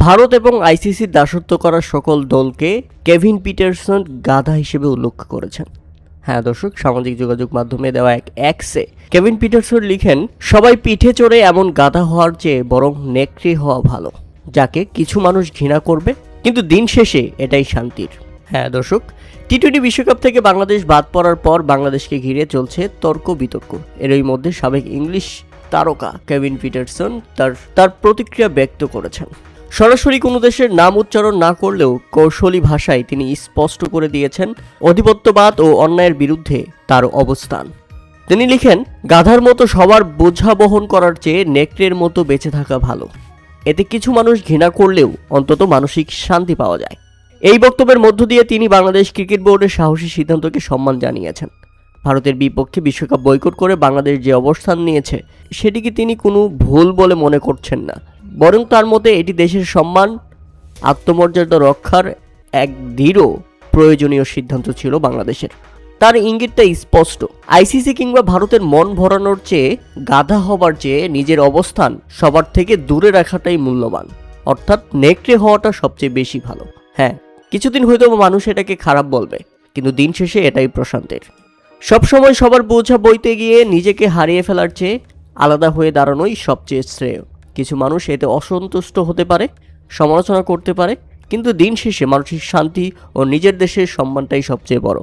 ভারত এবং আইসিসির দাসত্ব করা সকল দলকে কেভিন পিটারসন গাধা হিসেবে উল্লেখ করেছেন। হ্যাঁ দর্শক, সামাজিক যোগাযোগ মাধ্যমে দেওয়া এক এক্সে কেভিন পিটারসন লিখেন, সবাই পিঠে চড়ে এমন গাধা হওয়ার চেয়ে বরং নেকড়ে হওয়া ভালো, যাকে কিছু মানুষ ঘৃণা করবে, কিন্তু দিন শেষে এটাই শান্তির। হ্যাঁ দর্শক, টি-20 বিশ্বকাপ থেকে বাংলাদেশ বাদ পড়ার পর বাংলাদেশকে ঘিরে চলছে তর্ক বিতর্ক। এরই মধ্যে সাবেক ইংলিশ তারকা কেভিন পিটারসন তার প্রতিক্রিয়া ব্যক্ত করেছেন। সরাসরি কোনো দেশের নাম উচ্চারণ না করলেও কৌশলী ভাষায় তিনি স্পষ্ট করে দিয়েছেন আধিপত্যবাদ ও অন্যায়ের বিরুদ্ধে তার অবস্থান। তিনি লিখেন, গাধার মতো সবার বোঝা বহন করার চেয়ে নেকড়ের মতো বেঁচে থাকা ভালো। এতে কিছু মানুষ ঘৃণা করলেও অন্তত মানসিক শান্তি পাওয়া যায়। এই বক্তব্যের মধ্য দিয়ে তিনি বাংলাদেশ ক্রিকেট বোর্ডের সাহসী সিদ্ধান্তকে সম্মান জানিয়েছেন। ভারতের বিপক্ষে বিশ্বকাপ বয়কট করে বাংলাদেশ যে অবস্থান নিয়েছে সেটিকে তিনি কোনো ভুল বলে মনে করছেন না, বরং তার মতে এটি দেশের সম্মান আত্মমর্যাদা রক্ষার এক দৃঢ় প্রয়োজনীয় সিদ্ধান্ত ছিল বাংলাদেশের। তার ইঙ্গিতটা স্পষ্ট, আইসিসি কিংবা ভারতের মন ভরানোর চেয়ে গাধা হবার চেয়ে নিজের অবস্থান সবার থেকে দূরে রাখাটাই মূল্যবান, অর্থাৎ নেকড়ে হওয়াটা সবচেয়ে বেশি ভালো। হ্যাঁ, কিছুদিন হয়তো মানুষ এটাকে খারাপ বলবে, কিন্তু দিন শেষে এটাই প্রশান্তের। সবসময় সবার বোঝা বইতে গিয়ে নিজেকে হারিয়ে ফেলার চেয়ে আলাদা হয়ে দাঁড়ানোই সবচেয়ে শ্রেয়। কিছু মানুষ এতে অসন্তুষ্ট হতে পারে, সমালোচনা করতে পারে, কিন্তু দিন শেষে মানসিক শান্তি ও নিজের দেশের সম্মানটাই সবচেয়ে বড়।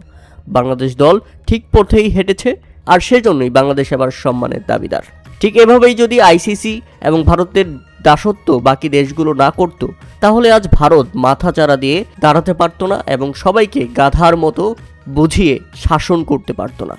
বাংলাদেশ দল ঠিক পথেই হেঁটেছে, আর সেজন্যই বাংলাদেশ এবার সম্মানের দাবিদার। ঠিক এভাবেই যদি আইসিসি এবং ভারতের দাসত্ব বাকি দেশগুলো না করত, তাহলে আজ ভারত মাথা চাড়া দিয়ে দাঁড়াতে পারত না এবং সবাইকে গাধার মতো বুঝিয়ে শাসন করতে পারত না।